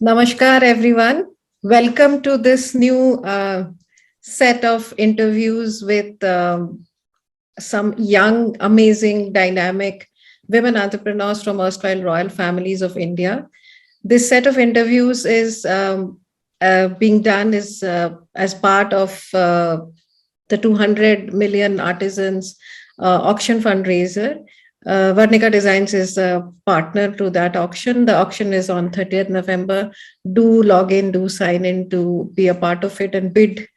Namaskar, everyone. Welcome to this new set of interviews with some young, amazing, dynamic women entrepreneurs from erstwhile royal families of India. This set of interviews is being done as part of the 200 million artisans auction fundraiser. Varnika Designs is a partner to that auction. The auction is on 30th November. Do log in, do sign in to be a part of it and bid.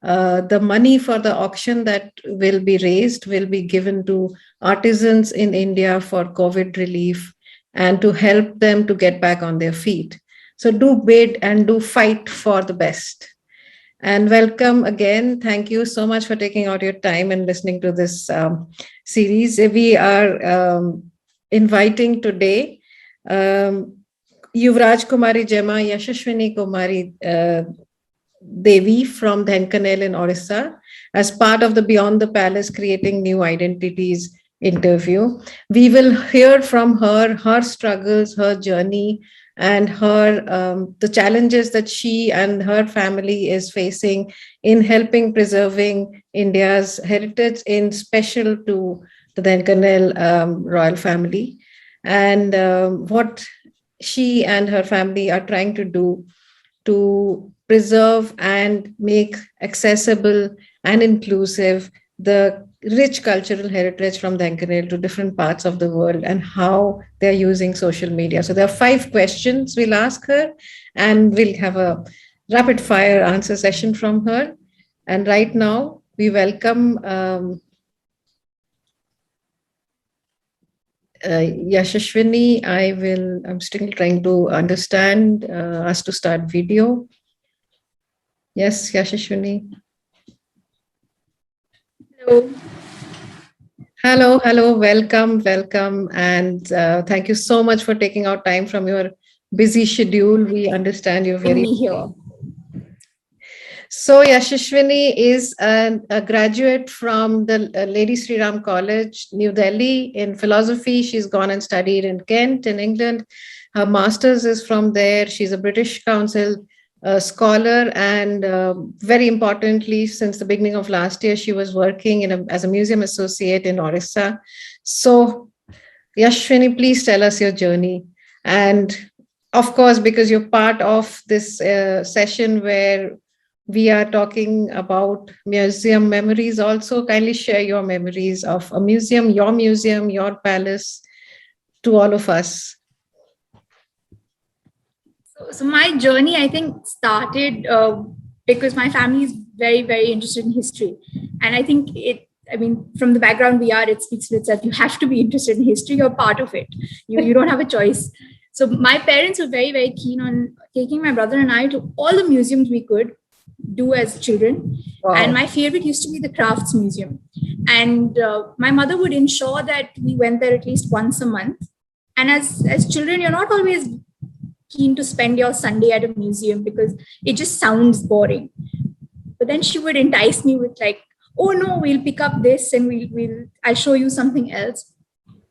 The money for the auction that will be raised will be given to artisans in India for COVID relief and to help them to get back on their feet. So do bid and do fight for the best. And welcome again. Thank you so much for taking out your time and listening to this series. We are inviting today Yuvraj Kumari Gemma Yashasvini Kumari Devi from Dhenkanal in Orissa as part of the Beyond the Palace Creating New Identities interview. We will hear from her struggles, her journey, and the challenges that she and her family is facing in helping preserving India's heritage, in special to the Dhenkanal royal family, and what she and her family are trying to do to preserve and make accessible and inclusive the rich cultural heritage from Dhenkanal to different parts of the world and how they're using social media. So there are 5 questions we'll ask her, and we'll have a rapid fire answer session from her. And right now we welcome Yashasvini. I'm still trying to understand us to start video. Yes, Yashasvini. Hello, welcome. And thank you so much for taking out time from your busy schedule. We understand you're very here. So Yashasvini is a graduate from the Lady Sri Ram College, New Delhi, in philosophy. She's gone and studied in Kent in England. Her master's is from there. She's a British Council scholar, and very importantly, since the beginning of last year, she was working as a museum associate in Orissa. So Yashasvini, please tell us your journey. And of course, because you're part of this session where we are talking about museum memories, also kindly share your memories of a museum, your palace, to all of us. So my journey, I think, started because my family is very, very interested in history. And I think from the background we are, it speaks for itself. You have to be interested in history. You're part of it. You don't have a choice. So my parents were very, very keen on taking my brother and I to all the museums we could do as children. Wow. And my favorite used to be the Crafts Museum. And my mother would ensure that we went there at least once a month. And as children, you're not always keen to spend your Sunday at a museum because it just sounds boring. But then she would entice me with like, oh no, we'll pick up this and I'll show you something else.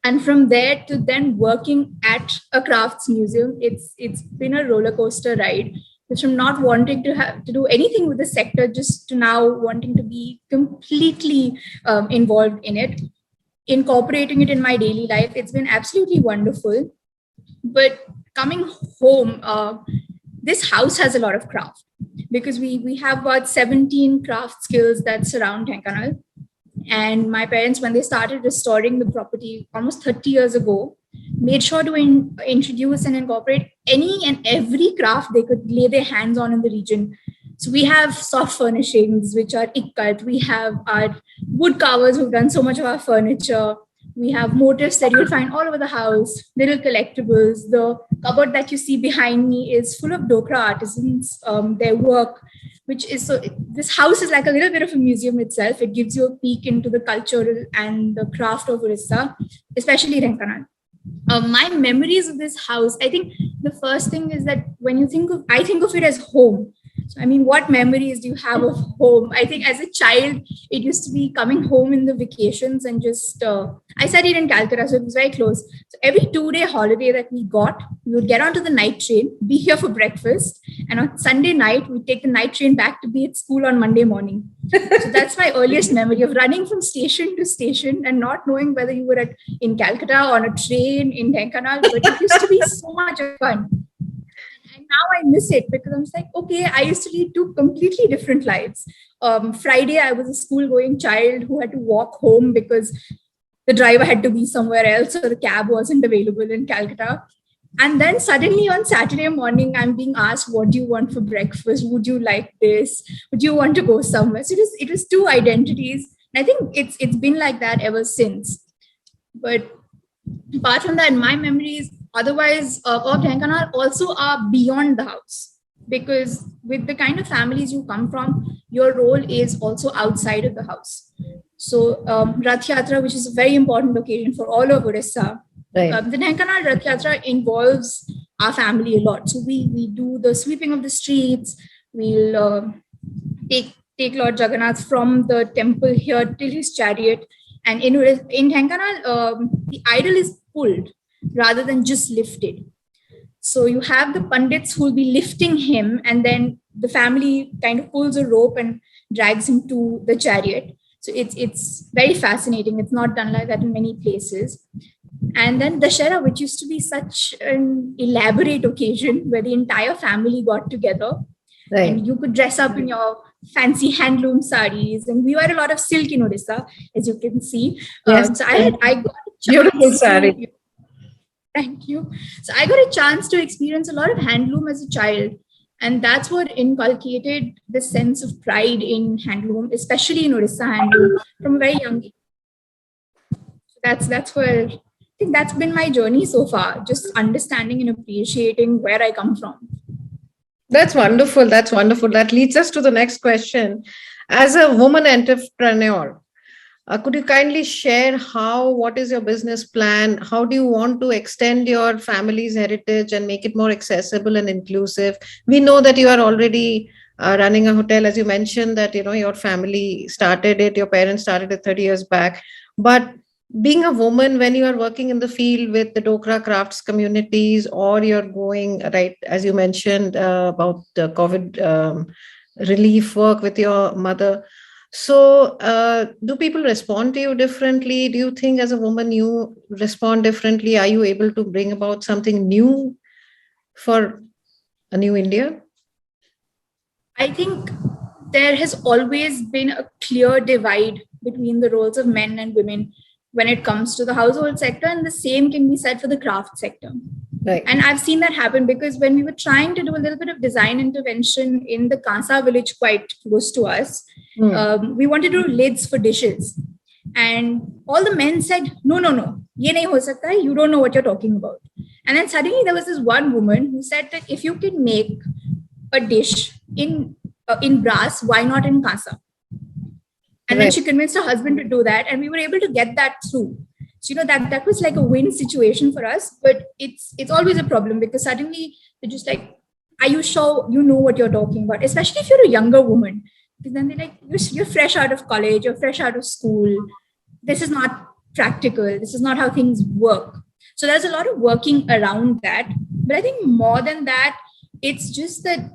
And from there to then working at a crafts museum, it's been a roller coaster ride. It's from not wanting to do anything with the sector, just to now wanting to be completely involved in it, incorporating it in my daily life. It's been absolutely wonderful. But coming home, this house has a lot of craft because we have about 17 craft skills that surround Dhenkanal. And my parents, when they started restoring the property almost 30 years ago, made sure to introduce and incorporate any and every craft they could lay their hands on in the region. So we have soft furnishings, which are ikkat. We have our wood carvers who've done so much of our furniture. We have motifs that you'll find all over the house, little collectibles. The cupboard that you see behind me is full of Dokra artisans, their work, which is so. This house is like a little bit of a museum itself. It gives you a peek into the cultural and the craft of Orissa, especially Dhenkanal. My memories of this house, I think the first thing is that when I think of it as home. So, I mean, what memories do you have of home? I think as a child, it used to be coming home in the vacations and just, I studied in Calcutta, so it was very close. So every 2-day holiday that we got, we would get onto the night train, be here for breakfast. And on Sunday night, we'd take the night train back to be at school on Monday morning. So that's my earliest memory of running from station to station and not knowing whether you were in Calcutta on a train in Dhenkanal, but it used to be so much fun. And now I miss it because I'm like, okay, I used to lead two completely different lives. Friday, I was a school-going child who had to walk home because the driver had to be somewhere else or the cab wasn't available in Calcutta. And then suddenly on Saturday morning, I'm being asked, what do you want for breakfast? Would you like this? Would you want to go somewhere? So it was two identities. And I think it's been like that ever since. But apart from that, my memories otherwise of Dhenkanal also are beyond the house, because with the kind of families you come from, your role is also outside of the house. So Rath Yatra, which is a very important occasion for all of Orissa, Right. the Dhenkanal Rath Yatra involves our family a lot. So we do the sweeping of the streets. We'll take Lord Jagannath from the temple here till his chariot. And in Dhenkanal, the idol is pulled rather than just lifted. So you have the pandits who will be lifting him, and then the family kind of pulls a rope and drags him to the chariot. So it's very fascinating. It's not done like that in many places. And then Dashera, which used to be such an elaborate occasion where the entire family got together. Right. And you could dress up in your fancy handloom saris. And we wear a lot of silk in Orissa, as you can see. Yes. So I got a beautiful sari. Thank you. So I got a chance to experience a lot of handloom as a child. And that's what inculcated the sense of pride in handloom, especially in Orissa handloom, from a very young age. So that's where I think that's been my journey so far, just understanding and appreciating where I come from. That's wonderful. That's wonderful. That leads us to the next question. As a woman entrepreneur, could you kindly share what is your business plan? How do you want to extend your family's heritage and make it more accessible and inclusive? We know that you are already running a hotel, as you mentioned, that your family started it, your parents started it 30 years back. But being a woman, when you are working in the field with the Dokra crafts communities, or you're going, right, as you mentioned about the COVID relief work with your mother. So do people respond to you differently? Do you think as a woman you respond differently? Are you able to bring about something new for a new India? I think there has always been a clear divide between the roles of men and women when it comes to the household sector, and the same can be said for the craft sector. Right. And I've seen that happen because when we were trying to do a little bit of design intervention in the Kansa village quite close to us, we wanted to do lids for dishes. And all the men said, no, ye nahi ho sakta hai, you don't know what you're talking about. And then suddenly there was this one woman who said that if you can make a dish in brass, why not in Kansa? And then she convinced her husband to do that, and we were able to get that through. So, that was like a win situation for us, but it's always a problem because suddenly they're just like, are you sure you know what you're talking about? Especially if you're a younger woman, because then they're like, you're fresh out of college, you're fresh out of school. This is not practical. This is not how things work. So there's a lot of working around that. But I think more than that, it's just that,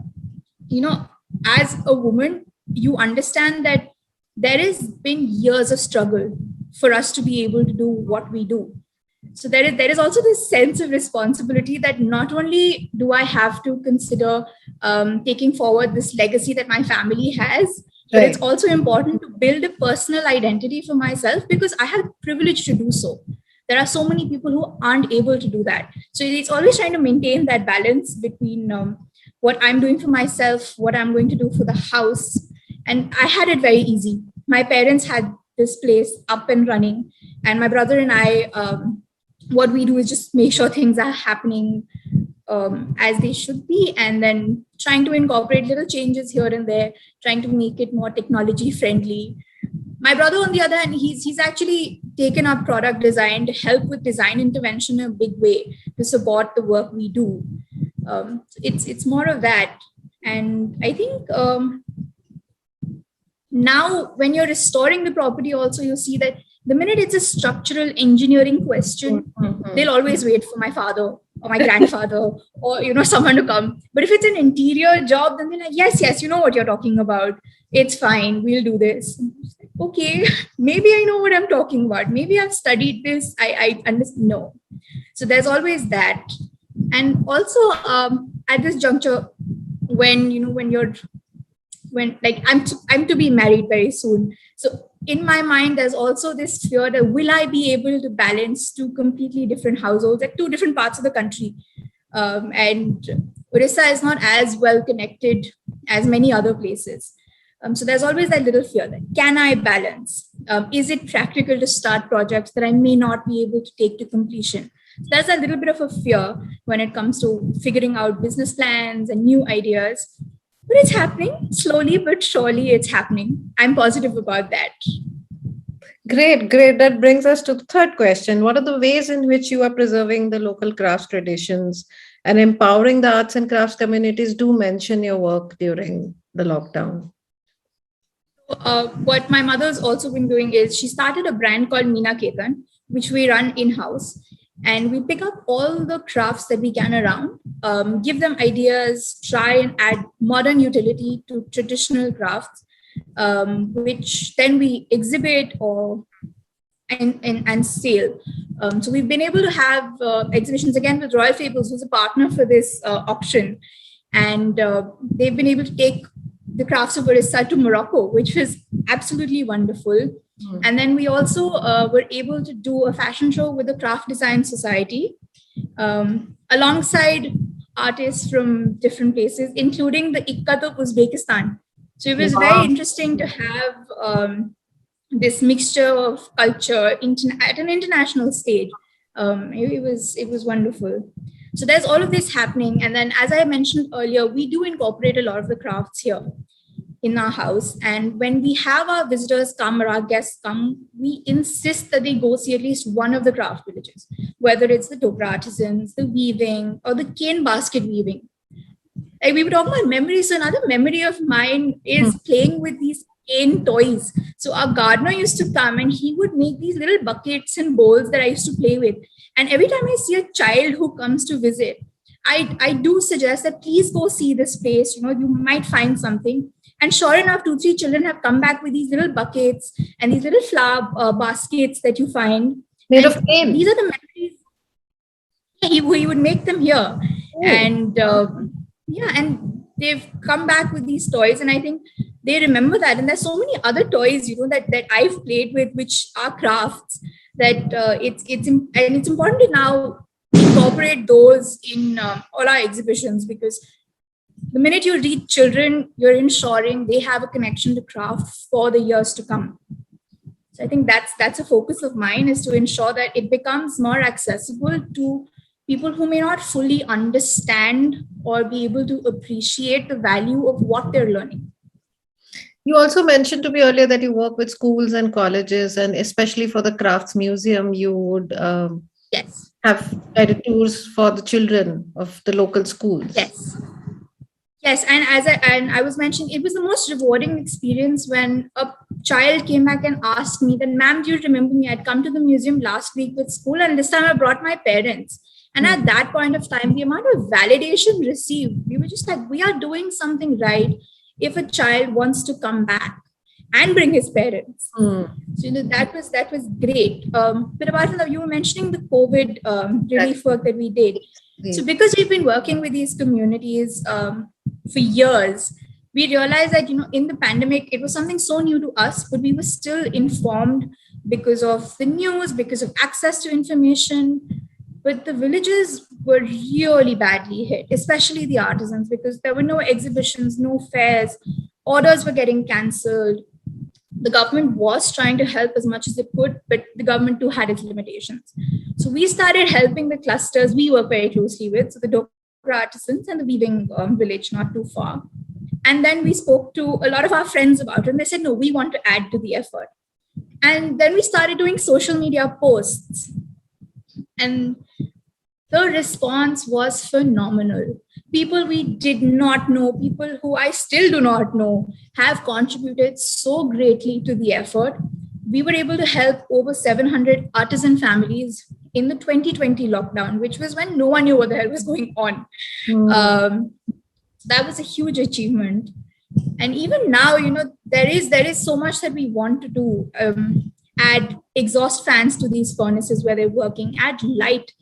as a woman, you understand that there has been years of struggle for us to be able to do what we do. So there is also this sense of responsibility that not only do I have to consider taking forward this legacy that my family has, but it's also important to build a personal identity for myself because I have the privilege to do so. There are so many people who aren't able to do that. So it's always trying to maintain that balance between what I'm doing for myself, what I'm going to do for the house. And I had it very easy. My parents had this place up and running. And my brother and I, what we do is just make sure things are happening as they should be. And then trying to incorporate little changes here and there, trying to make it more technology friendly. My brother, on the other hand, he's actually taken up product design to help with design intervention in a big way to support the work we do. It's more of that. And I think now when you're restoring the property also, you see that the minute it's a structural engineering question, they'll always wait for my father or my grandfather or someone to come. But if it's an interior job, then they're like, yes, you know what you're talking about, it's fine, we'll do this. Okay, maybe I know what I'm talking about, maybe I've studied this, I understand. No. So there's always that. And also at this juncture, when I'm to be married very soon. So in my mind, there's also this fear that will I be able to balance two completely different households at two different parts of the country? And Orissa is not as well connected as many other places. So there's always that little fear that can I balance? Is it practical to start projects that I may not be able to take to completion? So there's a little bit of a fear when it comes to figuring out business plans and new ideas. But it's happening slowly, but surely it's happening. I'm positive about that. Great. That brings us to the third question. What are the ways in which you are preserving the local crafts traditions and empowering the arts and crafts communities? Do mention your work during the lockdown. What my mother's also been doing is she started a brand called Meena Ketan, which we run in-house. And we pick up all the crafts that we can around, give them ideas, try and add modern utility to traditional crafts, which then we exhibit and sell. So we've been able to have exhibitions again with Royal Fables, who's a partner for this auction. And they've been able to take the crafts of Orissa to Morocco, which was absolutely wonderful. And then we also were able to do a fashion show with the Craft Design Society alongside artists from different places, including the Ikkat of Uzbekistan. So it was very interesting to have this mixture of culture at an international stage. It was wonderful. So there's all of this happening. And then, as I mentioned earlier, we do incorporate a lot of the crafts here in our house. And when we have our visitors come or our guests come, we insist that they go see at least one of the craft villages, whether it's the Dokra artisans, the weaving, or the cane basket weaving. Like we were talking about memories. So another memory of mine is playing with these cane toys. So our gardener used to come and he would make these little buckets and bowls that I used to play with. And every time I see a child who comes to visit, I do suggest that please go see this place. You might find something. And sure enough, 2-3 children have come back with these little buckets and these little flower baskets that you find. Made of cane. These are the memories. He would make them here. Oh. And and they've come back with these toys. And I think they remember that. And there's so many other toys, that I've played with, which are crafts, that it's important to now incorporate those in all our exhibitions, because the minute you reach children, you're ensuring they have a connection to craft for the years to come. So I think that's a focus of mine, is to ensure that it becomes more accessible to people who may not fully understand or be able to appreciate the value of what they're learning. You also mentioned to me earlier that you work with schools and colleges, and especially for the Crafts Museum, you would have guided tours for the children of the local schools. Yes, and I was mentioning, it was the most rewarding experience when a child came back and asked me that, "Ma'am, do you remember me? I'd come to the museum last week with school, and this time I brought my parents." And at that point of time, the amount of validation received, we were just like, we are doing something right if a child wants to come back and bring his parents. So that was great. But apart from that, you were mentioning the COVID relief work that we did. So because we've been working with these communities for years, we realized that, in the pandemic, it was something so new to us, but we were still informed because of the news, because of access to information. But the villages were really badly hit, especially the artisans, because there were no exhibitions, no fairs, orders were getting cancelled. The government was trying to help as much as it could, but the government too had its limitations. So we started helping the clusters we work very closely with, so the Dokra artisans and the weaving village not too far. And then we spoke to a lot of our friends about it, and they said, no, we want to add to the effort. And then we started doing social media posts. And the response was phenomenal. people we did not know, people who I still do not know, have contributed so greatly to the effort. We were able to help over 700 artisan families in the 2020 lockdown, which was when no one knew what the hell was going on. Mm. Um, that was a huge achievement. And even now, there is so much that we want to do. Add exhaust fans to these furnaces where they're working, add light,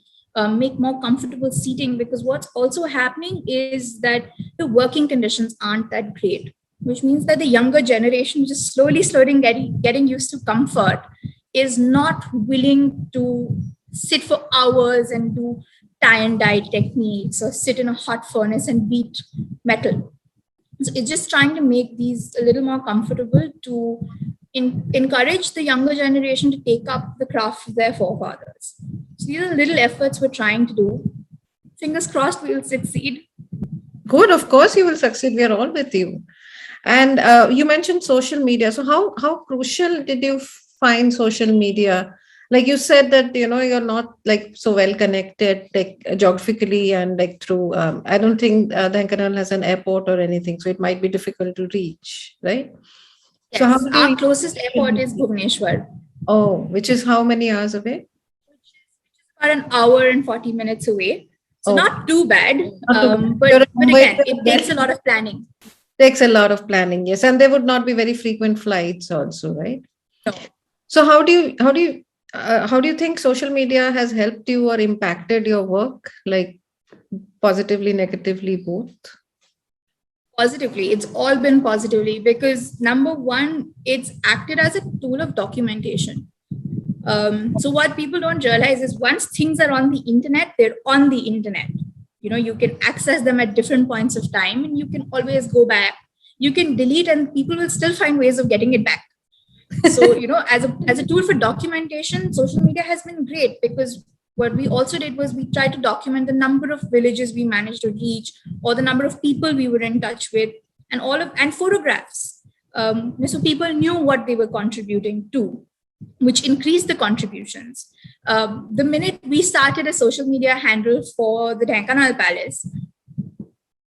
make more comfortable seating, because what's also happening is that the working conditions aren't that great, which means that the younger generation, just slowly getting used to comfort, is not willing to sit for hours and do tie and dye techniques or sit in a hot furnace and beat metal. So it's just trying to make these a little more comfortable to encourage the younger generation to take up the craft of their forefathers. So these are little efforts we're trying to do. Fingers crossed we'll succeed. Good, of course you will succeed. We are all with you. And you mentioned social media. So how crucial did you find social media? Like you said that you're not like so well connected like geographically and like through. I don't think Dhenkanal has an airport or anything, so it might be difficult to reach, right? So how Yes, do our you? closest airport is Bhubaneswar, Oh, which is how many hours away? about an hour and 40 minutes away. So Oh, not too bad, not too bad. You're but in Mumbai, again, it takes a lot of planning. takes a lot of planning, yes, and there would not be very frequent flights also, right? No. So how do you think social media has helped you or impacted your work, like positively, negatively, both? Positively, it's all been positively, because number one, it's acted as a tool of documentation. So what people don't realize is once things are on the internet, they're on the internet. You can access them at different points of time, and you can always go back. You can delete, and people will still find ways of getting it back. So as a tool for documentation, social media has been great, because what we also did was we tried to document the number of villages we managed to reach, or the number of people we were in touch with, and photographs. So people knew what they were contributing to, which increased the contributions. The minute we started a social media handle for the Dhenkanal Palace,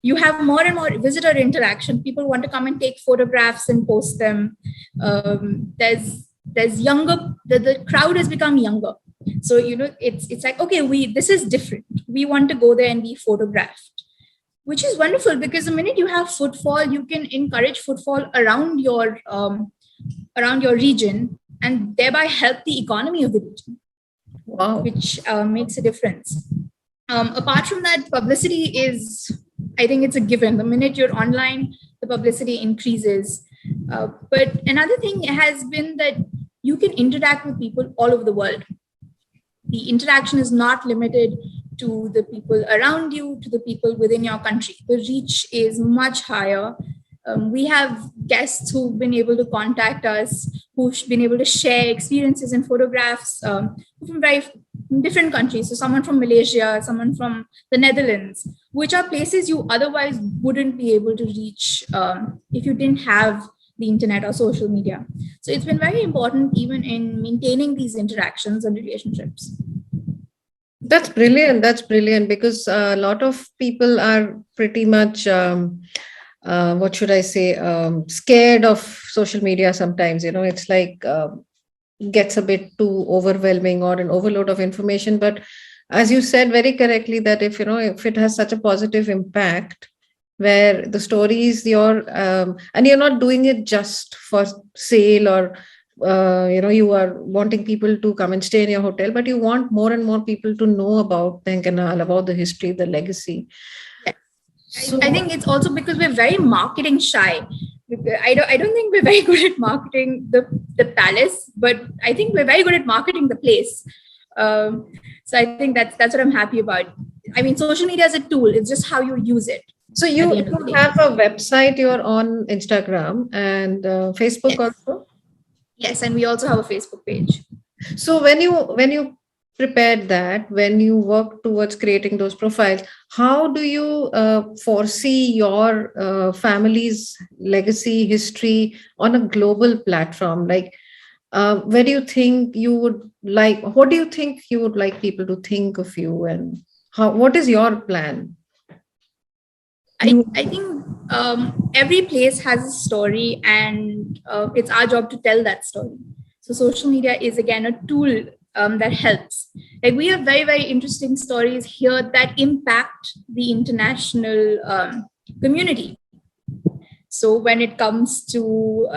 you have more and more visitor interaction. People want to come and take photographs and post them. There's younger. The crowd has become younger, so it's like, okay, this is different. We want to go there and be photographed, which is wonderful, because the minute you have footfall, you can encourage footfall around your region, and thereby help the economy of the region. Wow. Which makes a difference. Apart from that, publicity is, I think it's a given. The minute you're online, the publicity increases. But another thing has been that you can interact with people all over the world. The interaction is not limited to the people around you, to the people within your country. The reach is much higher. We have guests who've been able to contact us, who've been able to share experiences and photographs from very different countries. So someone from Malaysia, someone from the Netherlands, which are places you otherwise wouldn't be able to reach if you didn't have the internet or social media. So it's been very important even in maintaining these interactions and relationships. That's brilliant. That's brilliant, because a lot of people are pretty much, what should I say, scared of social media sometimes. It's like gets a bit too overwhelming or an overload of information. But as you said very correctly, that if it has such a positive impact, where the stories and you're not doing it just for sale, or you are wanting people to come and stay in your hotel, but you want more and more people to know about Dhenkanal, about the history, the legacy. So, I think it's also because we're very marketing shy. I don't think we're very good at marketing the palace, but I think we're very good at marketing the place. So I think that's what I'm happy about. I mean, social media is a tool. It's just how you use it. So you have a website, you're on Instagram and Facebook, yes, also? Yes, and we also have a Facebook page. So when you prepared that, when you work towards creating those profiles, how do you foresee your family's legacy, history on a global platform? Like, where do you think you would like, what do you think you would like people to think of you, and what is your plan? I think every place has a story, and it's our job to tell that story. So social media is again a tool that helps. Like we have very, very interesting stories here that impact the international community. So when it comes to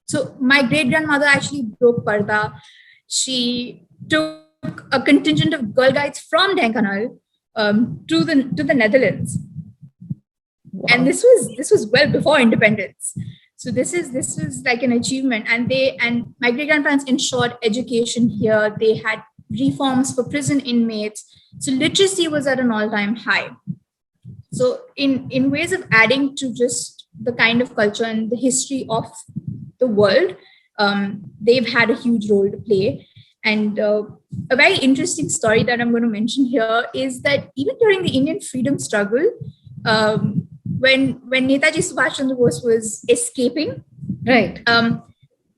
so my great grandmother actually broke parda. She took a contingent of girl guides from Dhenkanal to the Netherlands, and this was well before independence. So this is like an achievement, and my great grandparents ensured education here. They had reforms for prison inmates, so literacy was at an all-time high. So in ways of adding to just the kind of culture and the history of the world, they've had a huge role to play. And a very interesting story that I'm going to mention here is that even during the Indian freedom struggle, when Netaji Subhas Chandra Bose was escaping, Right.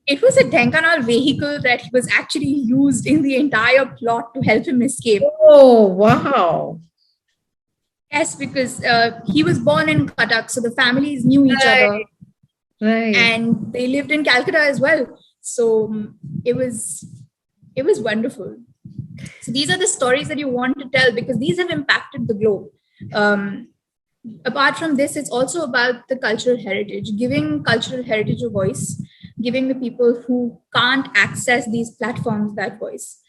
It was a Dhenkanal vehicle that was actually used in the entire plot to help him escape. Oh, wow. Yes, because he was born in Cuttack, so the families knew each other. Right. And they lived in Calcutta as well. So it was wonderful. So these are the stories that you want to tell because these have impacted the globe. Apart from this, it's also about the cultural heritage, giving cultural heritage a voice, giving the people who can't access these platforms that voice.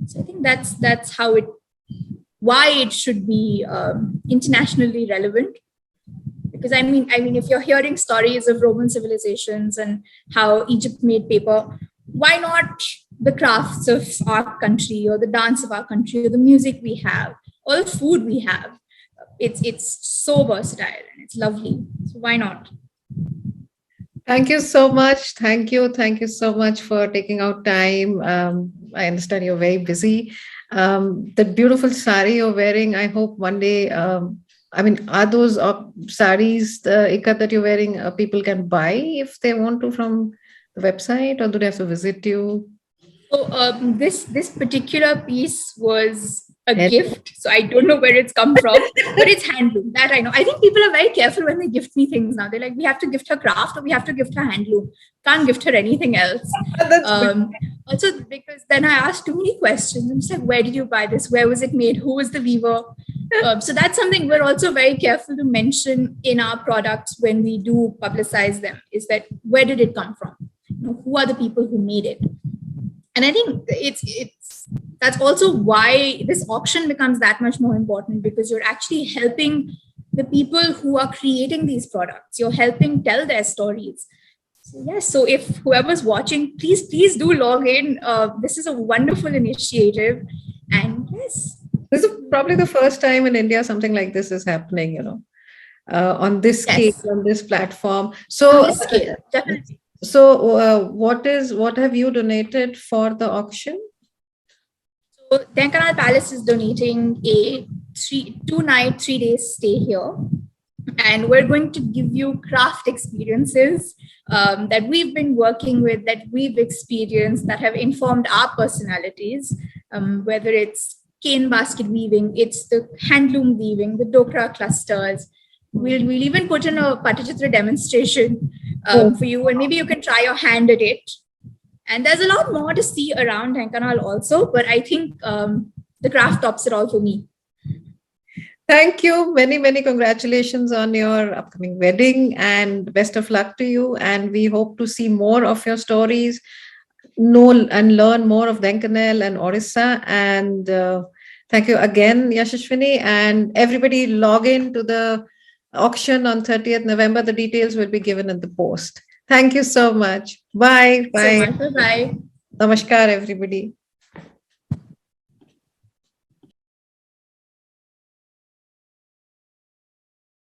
So I think that's why it should be internationally relevant. Because I mean, if you're hearing stories of Roman civilizations and how Egypt made paper, why not the crafts of our country or the dance of our country or the music we have or the food we have? It's so versatile and it's lovely. So why not? Thank you so much. Thank you. Thank you so much for taking out time. I understand you're very busy. The beautiful sari you're wearing, I hope one day, are those saris, the ikat that you're wearing, people can buy if they want to from the website, or do they have to visit you? So this particular piece was a gift. So I don't know where it's come from, but it's handloom. That I know. I think people are very careful when they gift me things now. They're like, we have to gift her craft or we have to gift her handloom. Can't gift her anything else. Also, because then I asked too many questions. I'm just like, where did you buy this? Where was it made? Who was the weaver? So that's something we're also very careful to mention in our products when we do publicize them, is that where did it come from? Who are the people who made it? And I think that's also why this auction becomes that much more important, because you're actually helping the people who are creating these products. You're helping tell their stories. So yes, so if whoever's watching, please do log in. This is a wonderful initiative. And yes. This is probably the first time in India something like this is happening, on this scale, on this platform. So, on this scale, definitely. So what have you donated for the auction? So Dhenkanal Palace is donating a 2-night, 3-day stay here. And we're going to give you craft experiences that we've been working with, that we've experienced, that have informed our personalities, whether it's cane basket weaving, it's the handloom weaving, the Dokra clusters. We'll even put in a Patachitra demonstration for you, and maybe you can try your hand at it. And there's a lot more to see around Dhenkanal also, but I think the craft tops it all for me. Thank you. Many, many congratulations on your upcoming wedding, and best of luck to you. And we hope to see more of your stories, know and learn more of Dhenkanal and Orissa. And thank you again, Yashasvini. And everybody log in to the auction on 30th November. The details will be given in the post. Thank you so much. Bye. Bye. Bye. Namaskar, everybody.